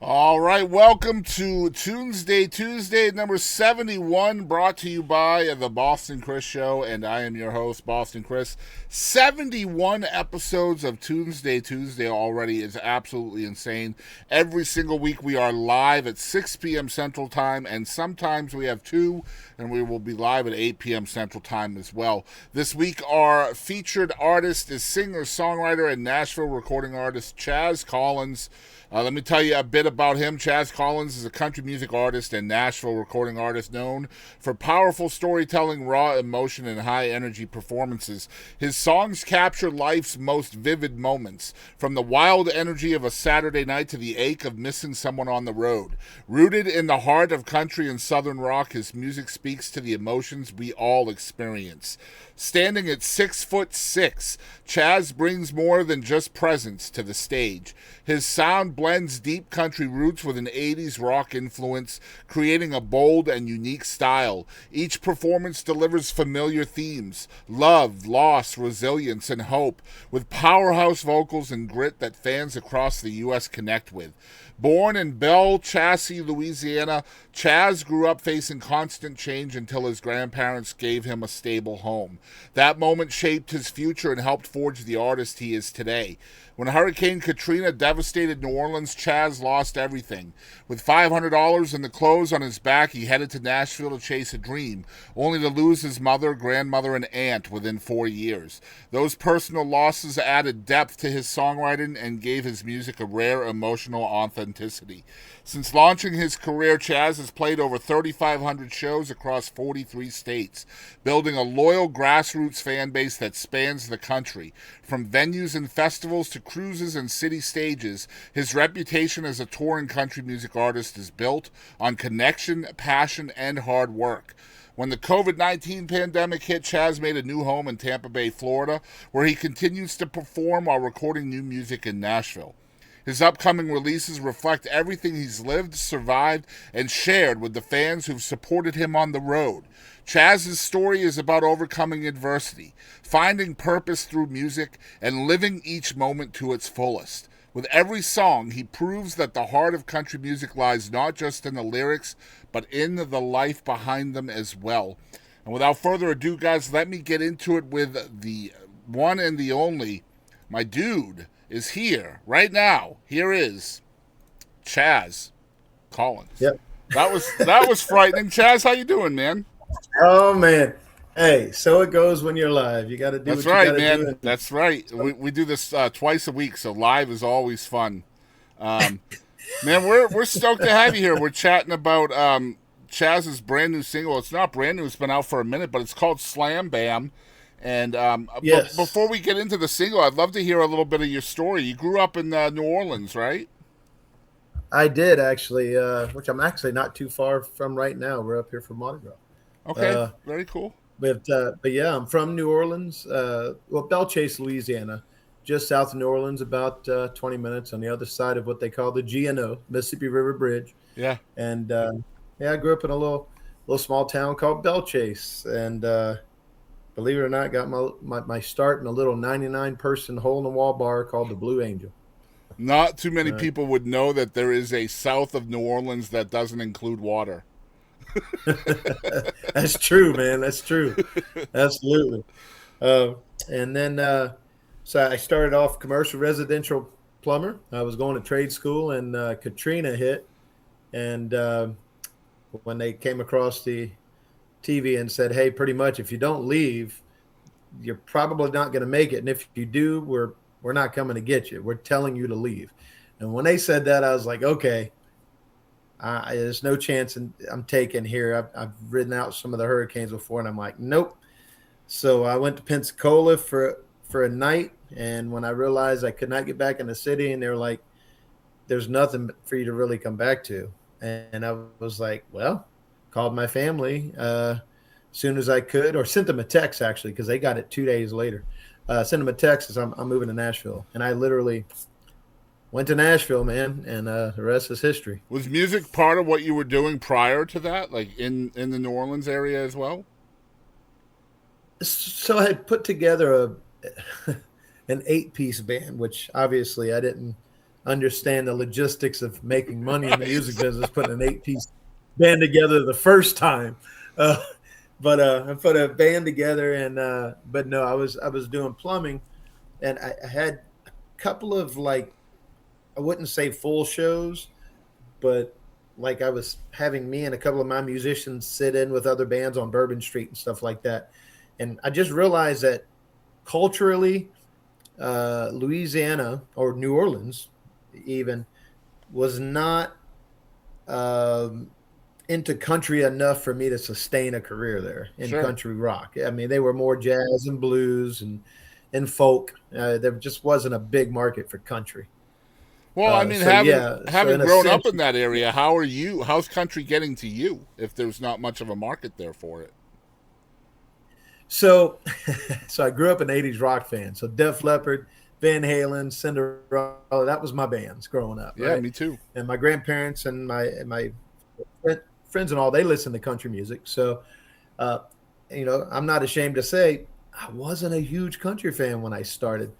All right, welcome to Tunesday Tuesday, number 71, brought to you by the Boston Chris Show, and I am your host, Boston Chris. 71 episodes of Tunesday Tuesday already is absolutely insane. Every single week we are live at 6 p.m. Central Time, and sometimes we have two, and we will be live at 8 p.m. Central Time as well. This week our featured artist is singer, songwriter, and Nashville recording artist Chaz Collins. Let me tell you a bit about him. Chaz Collins is a country music artist and Nashville recording artist known for powerful storytelling, raw emotion, and high energy performances. His songs capture life's most vivid moments, from the wild energy of a Saturday night to the ache of missing someone on the road. Rooted in the heart of country and southern rock, his music speaks to the emotions we all experience. Standing at 6'6", Chaz brings more than just presence to the stage. His sound blends deep country roots with an 80s rock influence, creating a bold and unique style. Each performance delivers familiar themes: love, loss, resilience, and hope, with powerhouse vocals and grit that fans across the U.S. connect with. Born in Belle Chasse, Louisiana, Chaz grew up facing constant change until his grandparents gave him a stable home. That moment shaped his future and helped forge the artist he is today. When Hurricane Katrina devastated New Orleans, Chaz lost everything. With $500 and the clothes on his back, he headed to Nashville to chase a dream, only to lose his mother, grandmother, and aunt within 4 years. Those personal losses added depth to his songwriting and gave his music a rare emotional authenticity. Since launching his career, Chaz has played over 3,500 shows across 43 states, building a loyal grassroots fan base that spans the country. From venues and festivals to cruises and city stages, his reputation as a touring country music artist is built on connection, passion, and hard work. When the COVID-19 pandemic hit, Chaz made a new home in Tampa Bay, Florida, where he continues to perform while recording new music in Nashville. His upcoming releases reflect everything he's lived, survived, and shared with the fans who've supported him on the road. Chaz's story is about overcoming adversity, finding purpose through music, and living each moment to its fullest. With every song, he proves that the heart of country music lies not just in the lyrics, but in the life behind them as well. And without further ado, guys, let me get into it with the one and the only. My dude is here right now. Here is Chaz Collins. Yep. That was frightening. Chaz, how you doing, man? Oh man. Hey, so it goes when you're live. You got to do That's what you right, got to man. do. That's right. We do this twice a week, so live is always fun. Um, Man, we're stoked to have you here. We're chatting about Chaz's brand new single. It's not brand new; it's been out for a minute, but it's called Slam Bam. And Yes, before we get into the single, I'd love to hear a little bit of your story. You grew up in New Orleans, right? I did actually, which I'm actually not too far from right now. We're up here for Mardi Gras. Okay, Uh, very cool. but yeah, I'm from New Orleans. Well, Belle Chasse, Louisiana, just south of New Orleans, about 20 minutes on the other side of what they call the GNO, Mississippi River Bridge. Yeah. And yeah, I grew up in a little small town called Belle Chasse, and believe it or not, got my start in a little 99 person hole in the wall bar called the Blue Angel. Not too many Uh, people would know that there is a south of New Orleans that doesn't include water. That's true, man. That's true. Absolutely. Uh, and then, so I started off commercial residential plumber. I was going to trade school, and Katrina hit. And when they came across the TV and said, "Hey, pretty much, if you don't leave, you're probably not going to make it. And if you do, we're not coming to get you. We're telling you to leave." And when they said that, I was like, "Okay, there's no chance I'm taking here. I've ridden out some of the hurricanes before, and I'm like, nope." So I went to Pensacola for a night, and when I realized I could not get back in the city, and they were like, "There's nothing for you to really come back to," and I was like, "Well," called my family as soon as I could, or sent them a text actually because they got it 2 days later. Sent them a text as I'm moving to Nashville, and I literally went to Nashville, man, and the rest is history. Was music part of what you were doing prior to that, like in the New Orleans area as well? So I had put together a an 8-piece band, which obviously I didn't understand the logistics of making money in the music Right. business, putting an 8-piece band together the first time. Uh, but I put a band together, and but no, I was doing plumbing, and I had a couple of, like, I wouldn't say full shows, but like I was having me and a couple of my musicians sit in with other bands on Bourbon Street and stuff like that. And I just realized that culturally, Louisiana or New Orleans even was not um, into country enough for me to sustain a career there in Sure. country rock. I mean, they were more jazz and blues and folk. There just wasn't a big market for country. Well, I mean, So having yeah, so having in a grown up sense, in that area, how are you? How's country getting to you if there's not much of a market there for it? so so I grew up an '80s rock fan. So Def Leppard, Van Halen, Cinderella, that was my bands growing up, Yeah, right? me too. And my grandparents and my friends and all, they listened to country music. So uh, I'm not ashamed to say I wasn't a huge country fan when I started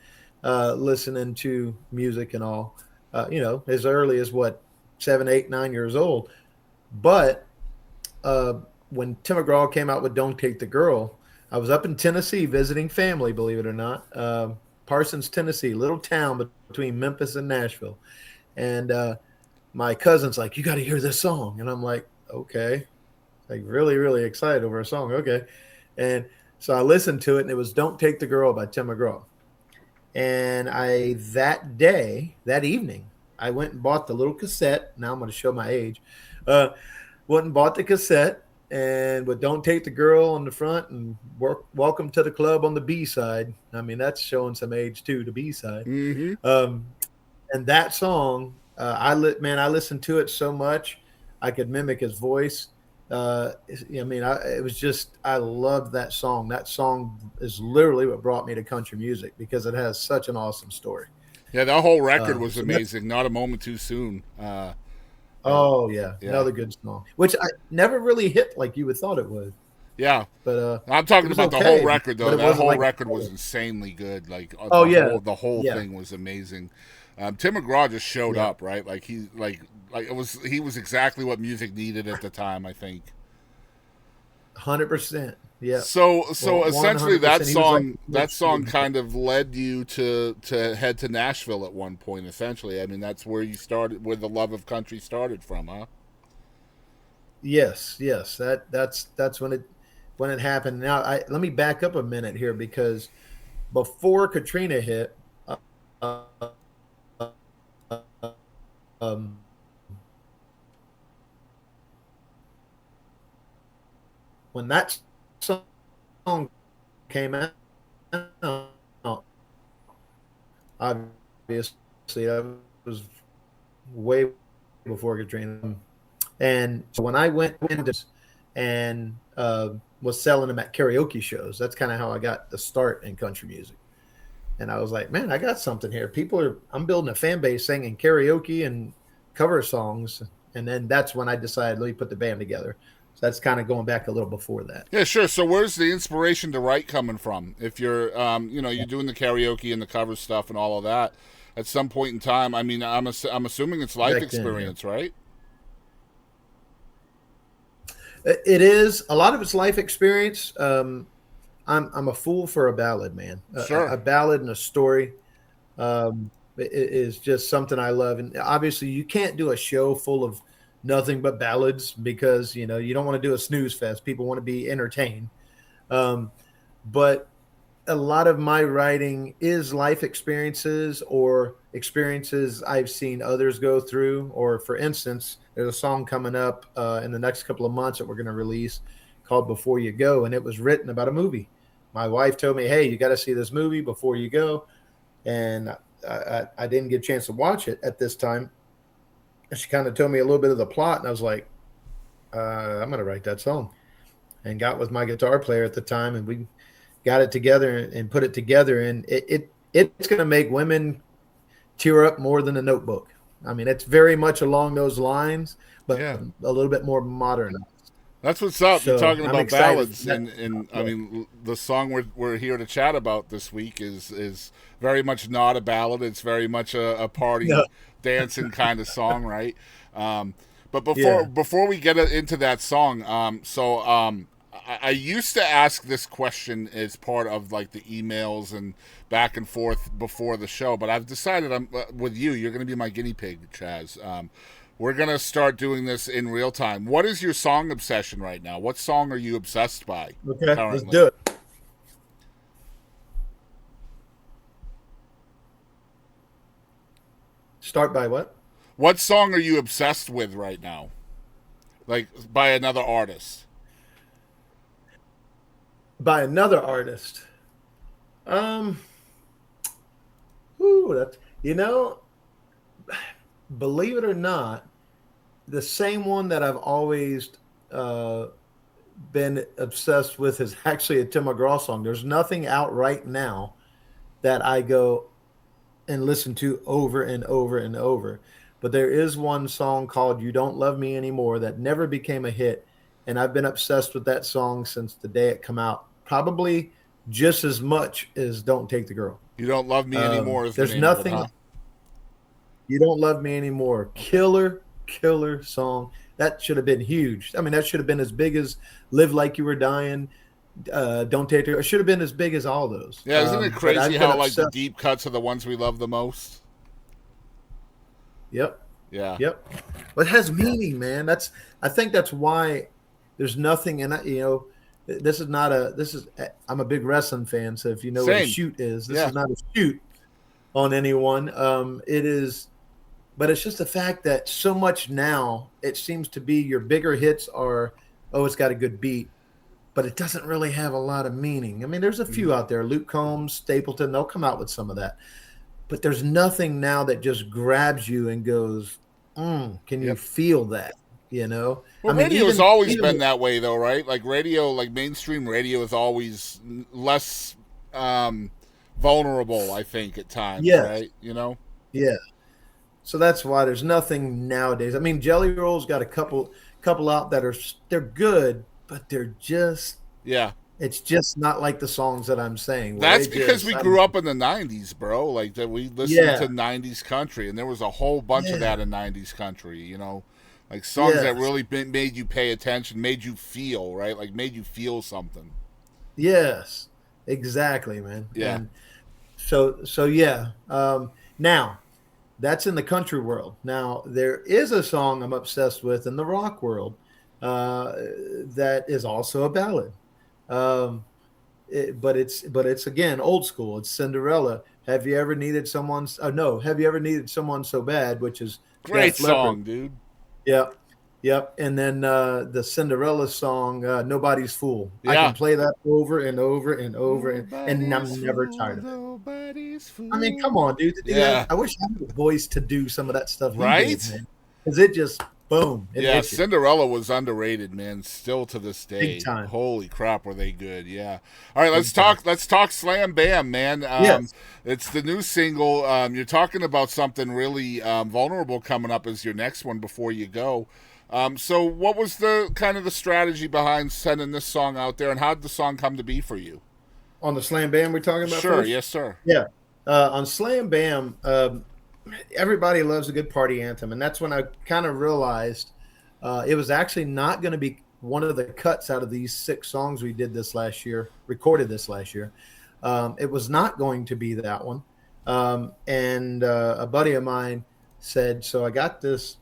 listening to music and all. As early as what, 7, 8, 9 years old. But uh, when Tim McGraw came out with "Don't Take the Girl," I was up in Tennessee visiting family. Believe it or not, Parsons, Tennessee, little town between Memphis and Nashville. And my cousin's like, "You got to hear this song," and I'm like, "Okay." Like, really, really excited over a song. Okay, and so I listened to it, and it was "Don't Take the Girl" by Tim McGraw. And that evening, I went and bought the little cassette. Now I'm going to show my age. Uh, Went and bought the cassette, and with "Don't Take the Girl" on the front and "Welcome to the Club" on the B side. I mean, that's showing some age too, the B side. Mm-hmm. Um, and that song, I listened to it so much I could mimic his voice. It was just, I loved that song. That song is literally what brought me to country music because it has such an awesome story. Yeah, that whole record was So that's, amazing. Not a moment too soon. Uh, oh yeah, yeah, another good song, which I never really hit like you would thought it would, yeah. but I'm it talking was about the whole okay, record but though. it That wasn't whole like, record was insanely good. Like oh yeah, the whole yeah, thing was amazing. Tim McGraw just showed yeah, up, right? Like he was exactly what music needed at the time. I think. 100%, yeah. So Well, essentially 100%. He was like that song kind of led you to head to Nashville at one point. Essentially, I mean that's where you started, where the love of country started from, huh? yes, yes. That's when it happened. Now, let me back up a minute here because before Katrina hit, uh, um, when that song came out, obviously that was way before Katrina. And so when I went into and was selling them at karaoke shows, that's kind of how I got the start in country music. And I was like, man, I got something here. I'm building a fan base singing karaoke and cover songs. And then that's when I decided, let me put the band together. So that's kind of going back a little before that. Yeah, sure. So where's the inspiration to write coming from? If you're, you're doing the karaoke and the cover stuff and all of that, at some point in time, I mean, I'm assuming it's life Back then, yeah. experience, right? It is a lot of it's life experience. I'm a fool for a ballad, man. A Sure. ballad and a story is just something I love. And obviously, you can't do a show full of nothing but ballads because you don't want to do a snooze fest. People want to be entertained. Um, but a lot of my writing is life experiences or experiences I've seen others go through. Or, for instance, there's a song coming up in the next couple of months that we're going to release called "Before You Go," and it was written about a movie. My wife told me, "Hey, you got to see this movie before you go," and I didn't get a chance to watch it at this time. She kind of told me a little bit of the plot, and I was like, "I'm going to write that song." And got with my guitar player at the time, and we got it together and put it together, and it's going to make women tear up more than a Notebook. I mean, it's very much along those lines, but Yeah. a little bit more modern. That's what's up. You're So talking I'm about excited. ballads, and I mean the song we're here to chat about this week is very much not a ballad. It's very much a No, dancing kind of song, right? But Yeah. before we get into that song, I used to ask this question as part of like the emails and back and forth before the show, but I've decided I'm with you. You're going to be my guinea pig, Chaz. We're going to start doing this in real time. What is your song obsession right now? What song are you obsessed by Okay, let's currently? do it. Start by what? What song are you obsessed with right now? Like by another artist? By another artist. Um, Ooh, that you know, believe it or not, the same one that I've always uh, been obsessed with is actually a Tim McGraw song. There's nothing out right now that I go and listen to over and over and over. But there is one song called You Don't Love Me Anymore that never became a hit. And I've been obsessed with that song since the day it come out, probably just as much as Don't Take the Girl. You Don't Love Me Anymore is the There's name of it, nothing, huh? You Don't Love Me Anymore. Killer, killer song. That should have been huge. I mean, that should have been as big as Live Like You Were Dying. Don't Take the Girl. It should have been as big as all those. Yeah, isn't it But crazy I've been how like the obsessed. deep cuts are the ones we love the most? Yep. Yeah. Yep. But it has meaning, man. I think that's why there's nothing in it. This is not a, this is, I'm a big wrestling fan. So if you know what a Same. shoot is, this Yeah. is not a shoot on anyone. It is, but it's just the fact that so much now it seems to be your bigger hits are, oh, it's got a good beat, but it doesn't really have a lot of meaning. I mean, there's a few out there, Luke Combs, Stapleton, they'll come out with some of that, but there's nothing now that just grabs you and goes, can you Yep. feel that? You know, Well, I mean, radio has always even been that way, though, right? Like radio, like mainstream radio, is always less um, vulnerable. I think at times, yes, right? You know? yeah. So that's why there's nothing nowadays. I mean, Jelly Roll's got a couple out that are they're good, but they're just Yeah. it's just not like the songs that I'm saying. Where That's they because just we grew up in the '90s, bro. Like that, we listened yeah, to '90s country, and there was a whole bunch of yeah, that in '90s country. You know, like songs that yes, really made you pay attention, made you feel, right? Like made you feel something. yes, exactly, man. Yeah. And so yeah. Now that's in the country world. Now there is a song I'm obsessed with in the rock world uh, that is also a ballad. Um, but it's again old school. It's Cinderella. Have you ever needed someone? No. Have you ever needed someone so bad? Which is Great Def Leppard. song, dude. Yep, yep. And then the Cinderella song, "Nobody's Fool." I Yeah. can play that over and over and over, and Nobody's I'm never fool, tired of it. nobody's I mean, come fool. on, dude, to do that. Yeah. I wish I had a voice to do some of that stuff he did, Right? man. Because it just boom, it Yeah, hits you Cinderella was underrated, man. Still to this big day. time, Holy crap, were they good? Yeah. All right, let's big time. talk. Let's talk Slam Bam, man. Yes. It's the new single. You're talking about something really vulnerable coming up as your next one before you go. So, what was the kind of the strategy behind sending this song out there, and how did the song come to be for you? On the Slam Bam we're talking about Sure. first? Yes, sir. Yeah. On Slam Bam, everybody loves a good party anthem. And that's when I kind of realized it was actually not going to be one of the cuts out of these 6 songs we did this last year, recorded this last year. It was not going to be that one. And a buddy of mine said, so I got this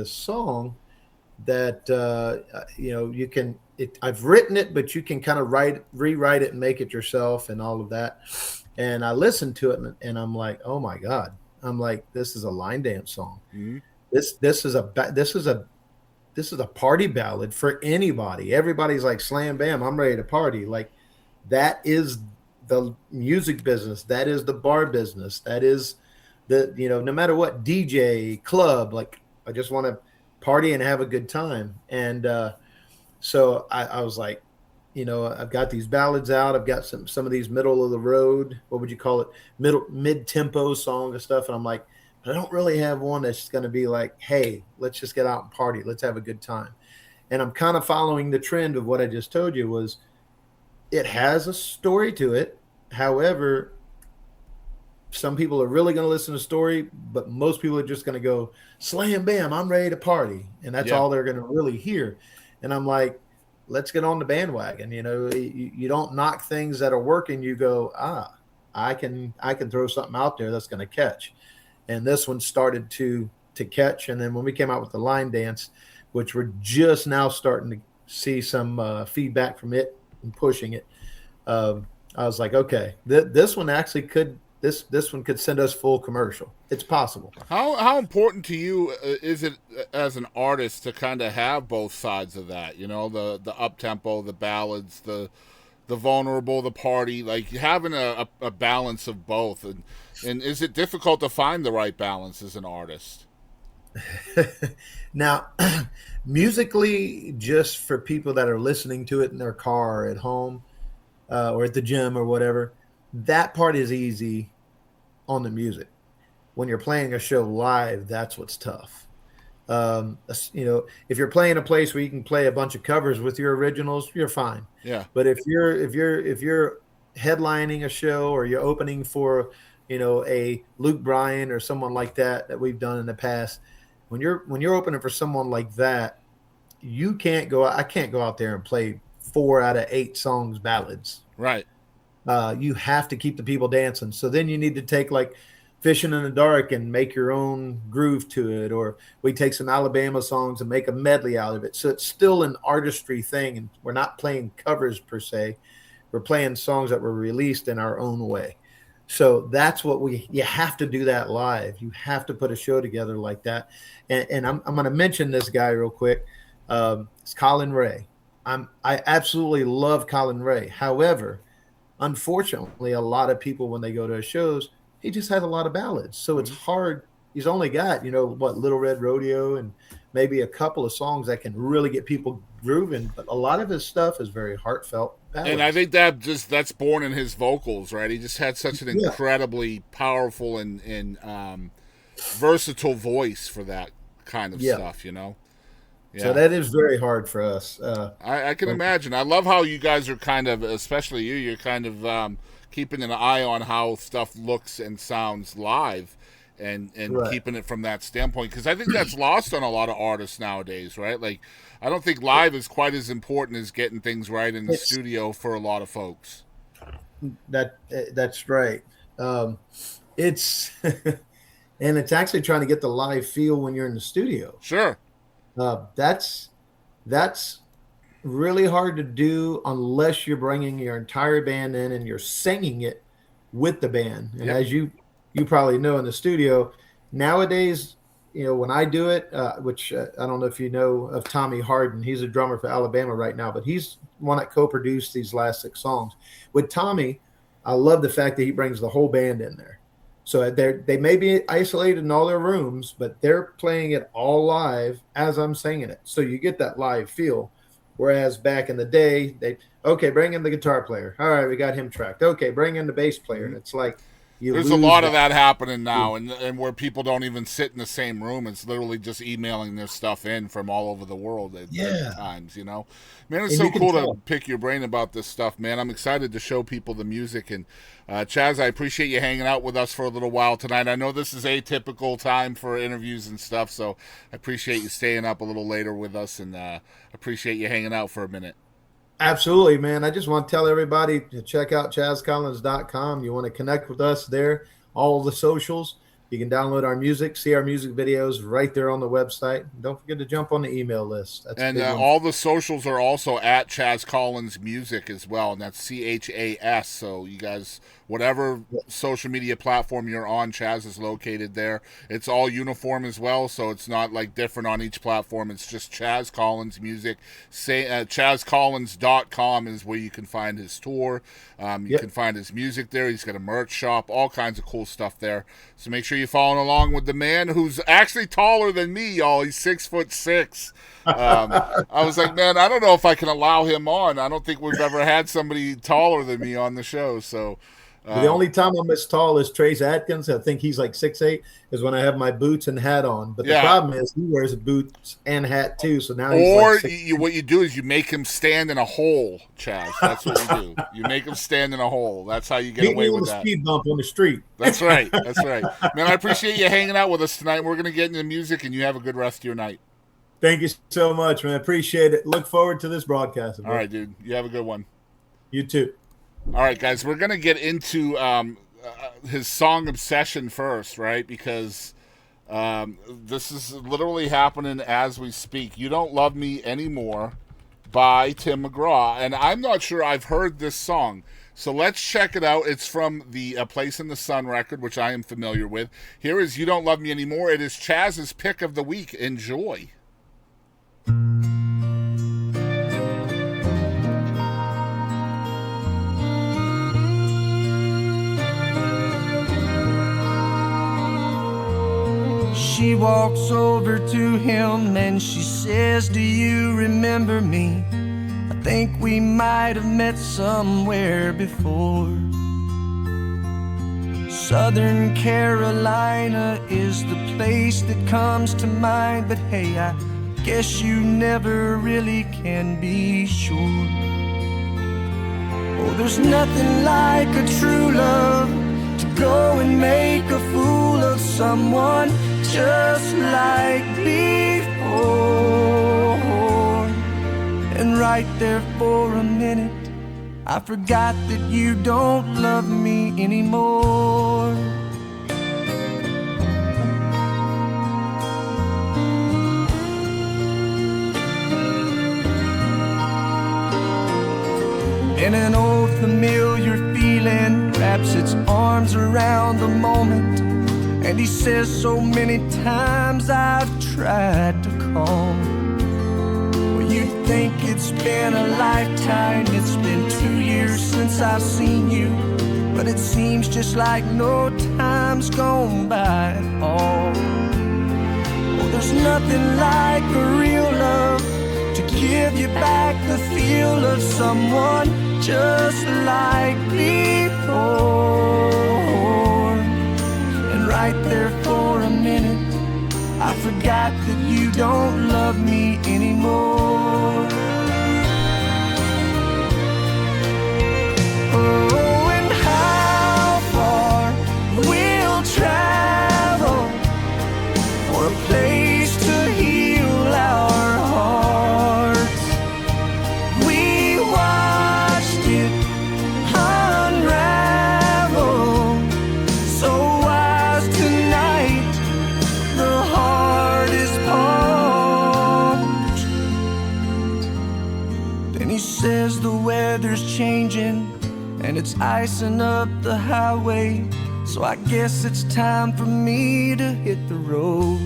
song that, you can, I've written it, but you can kind of rewrite it and make it yourself and all of that. And I listened to it and I'm like, oh my God. I'm like, this is a line dance song. Mm-hmm. This is a party ballad for anybody. Everybody's like, slam bam, I'm ready to party. Like that is the music business. That is the bar business. That is no matter what, DJ, club, like I just want to party and have a good time. And so I was like, I've got these ballads out. I've got some of these middle of the road, what would you call it? Mid tempo song and stuff. And I'm like, but I don't really have one that's going to be like, hey, let's just get out and party. Let's have a good time. And I'm kind of following the trend of what I just told you was it has a story to it. However, some people are really going to listen to the story, but most people are just going to go slam bam, I'm ready to party, and that's Yeah. all they're going to really hear. And I'm like, let's get on the bandwagon. You don't knock things that are working. You go, I can throw something out there that's going to catch. And this one started to catch. And then when we came out with the line dance, which we're just now starting to see some feedback from it and pushing it, I was like, okay, this one actually could this one could send us full commercial. It's possible. How important to you is it as an artist to kind of have both sides of that? You know, the up tempo, the ballads, the vulnerable, the party, like having a balance of both. And is it difficult to find the right balance as an artist? Now, musically, just for people that are listening to it in their car or at home, or at the gym or whatever, that part is easy on the music. When you're playing a show live, that's what's tough. If you're playing a place where you can play a bunch of covers with your originals, you're fine. Yeah. But if you're headlining a show, or you're opening for, a Luke Bryan or someone like that we've done in the past, when you're opening for someone like that, I can't go out there and play 4 out of 8 songs ballads. Right. You have to keep the people dancing. So then you need to take like Fishing in the Dark and make your own groove to it. Or we take some Alabama songs and make a medley out of it. So it's still an artistry thing. And we're not playing covers per se. We're playing songs that were released in our own way. So that's what you have to do that live. You have to put a show together like that. And I'm going to mention this guy real quick. It's Colin Ray. I absolutely love Colin Ray. However, unfortunately, a lot of people, when they go to his shows, he just has a lot of ballads. So it's hard. He's only got, Little Red Rodeo and maybe a couple of songs that can really get people grooving. But a lot of his stuff is very heartfelt ballads. And I think that's born in his vocals, right? He just had such an incredibly powerful and versatile voice for that kind of stuff, Yeah. So that is very hard for us. I can imagine. I love how you guys are kind of, especially you're kind of keeping an eye on how stuff looks and sounds live, and Right. keeping it from that standpoint, because I think that's lost on a lot of artists nowadays, right? Like, I don't think live is quite as important as getting things right in the studio for a lot of folks. That's right. It's and it's actually trying to get the live feel when you're in the studio. Sure. That's really hard to do unless you're bringing your entire band in and you're singing it with the band. And as you probably know, in the studio nowadays, when I do it, which I don't know if you know of Tommy Harden, he's a drummer for Alabama right now, but he's one that co-produced these last 6 songs. With Tommy, I love the fact that he brings the whole band in there. So they may be isolated in all their rooms, but they're playing it all live as I'm singing it. So you get that live feel. Whereas back in the day, bring in the guitar player. All right, we got him tracked. Okay, bring in the bass player. And it's like there's a lot of that happening now, and where people don't even sit in the same room. It's literally just emailing their stuff in from all over the world at times, Man, it's so cool to pick your brain about this stuff, man. I'm excited to show people the music. And Chaz, I appreciate you hanging out with us for a little while tonight. I know this is atypical time for interviews and stuff, so I appreciate you staying up a little later with us, and appreciate you hanging out for a minute. Absolutely, man. I just want to tell everybody to check out chazcollins.com. You want to connect with us there, all the socials. You can download our music, see our music videos right there on the website. Don't forget to jump on the email list. That's and all the socials are also at Chaz Collins Music as well, and that's CHAS. So you guys, whatever social media platform you're on, Chaz is located there. It's all uniform as well, so it's not like different on each platform. It's just Chaz Collins Music. ChazCollins.com is where you can find his tour. You can find his music there. He's got a merch shop, all kinds of cool stuff there. So make sure you're following along with the man who's actually taller than me, y'all. He's 6'6". I was like, man, I don't know if I can allow him on. I don't think we've ever had somebody taller than me on the show. So The only time I'm as tall as Trace Atkins, I think he's like 6'8", is when I have my boots and hat on. But the problem is he wears boots and hat too. So now he's or like what you do is you make him stand in a hole, Chaz. That's what you do. You make him stand in a hole. That's how you get away with that. Speed bump on the street. That's right. That's right. Man, I appreciate you hanging out with us tonight. We're going to get into music, and you have a good rest of your night. Thank you so much, man. Appreciate it. Look forward to this broadcast. All right, dude. You have a good one. You too. All right, guys. We're going to get into his song Obsession first, right? Because this is literally happening as we speak. You Don't Love Me Anymore by Tim McGraw. And I'm not sure I've heard this song. So let's check it out. It's from the Place in the Sun record, which I am familiar with. Here is You Don't Love Me Anymore. It is Chaz's pick of the week. Enjoy. She walks over to him and she says, "Do you remember me? I think we might have met somewhere before. Southern Carolina is the place that comes to mind, but hey, I guess you never really can be sure. Oh, there's nothing like a true love to go and make a fool of someone just like before. And right there for a minute, I forgot that you don't love me anymore. And an old familiar feeling wraps its arms around the moment, and he says, so many times I've tried to call. Well, you'd think it's been a lifetime. It's been 2 years since I've seen you, but it seems just like no time's gone by at all. Well, there's nothing like a real love to give you back the feel of someone just like before. Right there for a minute, I forgot that you don't love me anymore. Oh, and how far we'll travel for a place to heal our hearts. We watched it unravel, so says the weather's changing and it's icing up the highway, so I guess it's time for me to hit the road.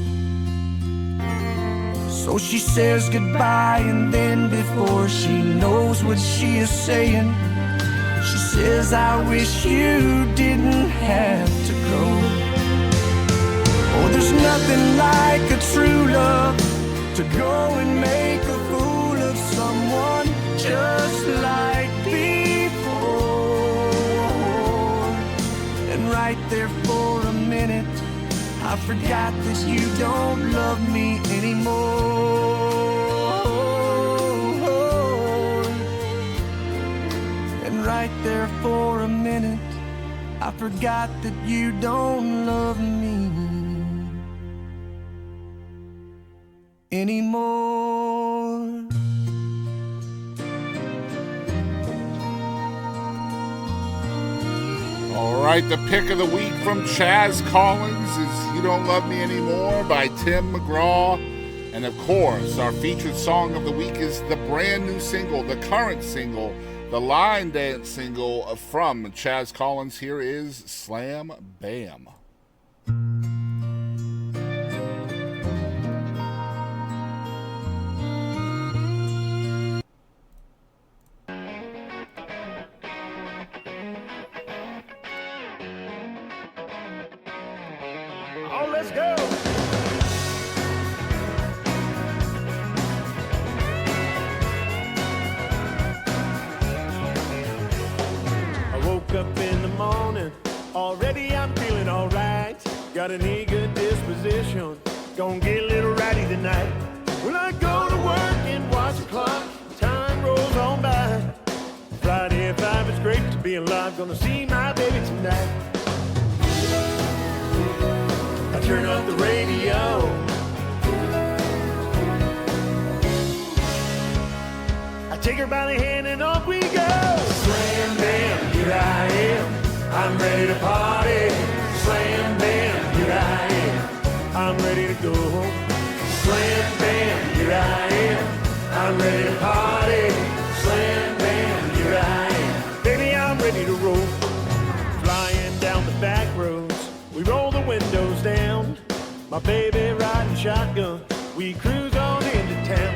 So she says goodbye, and then before she knows what she is saying, she says, I wish you didn't have to go. Oh, there's nothing like a true love to go and make a fool of someone just like before. And right there for a minute, I forgot that you don't love me anymore. And right there for a minute, I forgot that you don't love me anymore. All right, the pick of the week from Chaz Collins is You Don't Love Me Anymore by Tim McGraw. And of course, our featured song of the week is the brand new single, the current single, the line dance single from Chaz Collins. Here is Slam Bam. Let's go. I woke up in the morning Already I'm feeling alright. Got an eager disposition. Gonna get a little ratty tonight. When I go to work and watch the clock, time rolls on by. Friday at 5, it's great to be alive. Gonna see my baby tonight. I turn up the radio. I take her by the hand and off we go. Slam bam, here I am. I'm ready to party. Slam bam, here I am. I'm ready to go. Slam bam, here I am. I'm ready to party. Slam bam, here I am. Baby, I'm ready to roll. Flying down the back roads, we roll the windows down. My baby riding shotgun, we cruise on into town.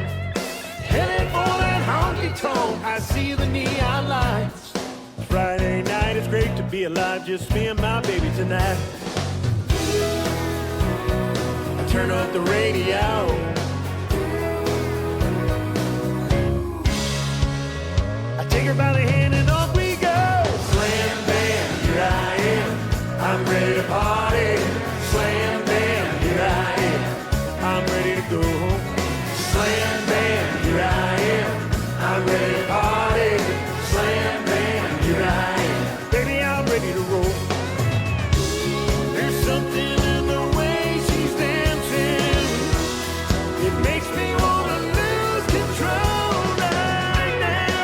Headed for that honky-tonk, I see the neon lights. Friday night, it's great to be alive, just me and my baby tonight. I turn up the radio. I take her by the hand and off we go. Slam bam, here I am. I'm ready to party. Slam bam, here I am. I'm ready to go. Slam bam, here I am. I'm ready to party. Slam bam, here I am. Baby, I'm ready to roll. There's something in the way she's dancing. It makes me wanna lose control right now.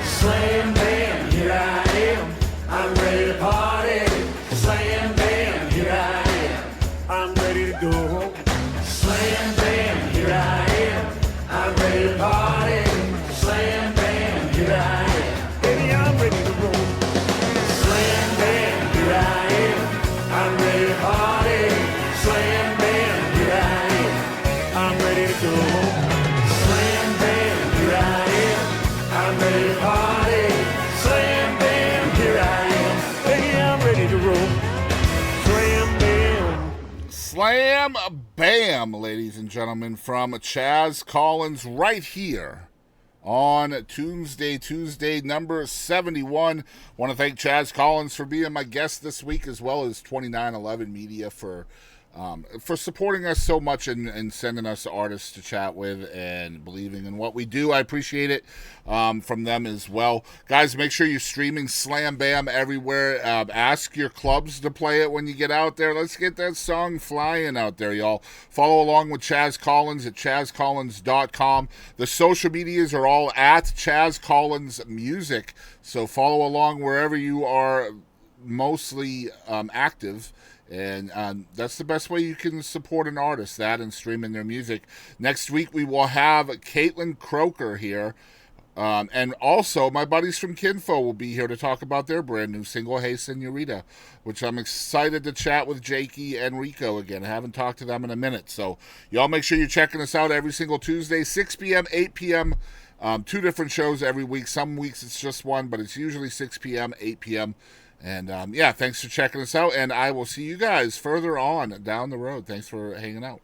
Slam bam, here I am. I'm ready to party. Slam bam, here I am. I'm ready to go. Slam bam, here I am. I'm ready to party. Slam bam, here I am. Baby, I'm ready to roll. Slam bam, here I am. I'm ready to party. Slam bam, here I am. I'm ready to go. Slam bam, here I am. I'm ready to party. Slam bam, here I am. Baby, I'm ready to roll. Slam bam. Slam bam, ladies and gentlemen, from Chaz Collins right here on Tunesday Tuesday, number 71. Want to thank Chaz Collins for being my guest this week, as well as 2911 Media for supporting us so much and sending us artists to chat with and believing in what we do. I appreciate it from them as well. Guys, make sure you're streaming Slam Bam everywhere. Ask your clubs to play it when you get out there. Let's get that song flying out there, y'all. Follow along with Chaz Collins at chazcollins.com. The social medias are all at Chaz Collins Music, so follow along wherever you are mostly active. And that's the best way you can support an artist, that and streaming their music. Next week, we will have Caitlin Croker here. And also, my buddies from Kinfo will be here to talk about their brand new single, Hey Senorita, which I'm excited to chat with Jakey and Rico again. I haven't talked to them in a minute. So, y'all make sure you're checking us out every single Tuesday, 6 p.m., 8 p.m., 2 different shows every week. Some weeks it's just one, but it's usually 6 p.m., 8 p.m., and yeah, thanks for checking us out, and I will see you guys further on down the road. Thanks for hanging out.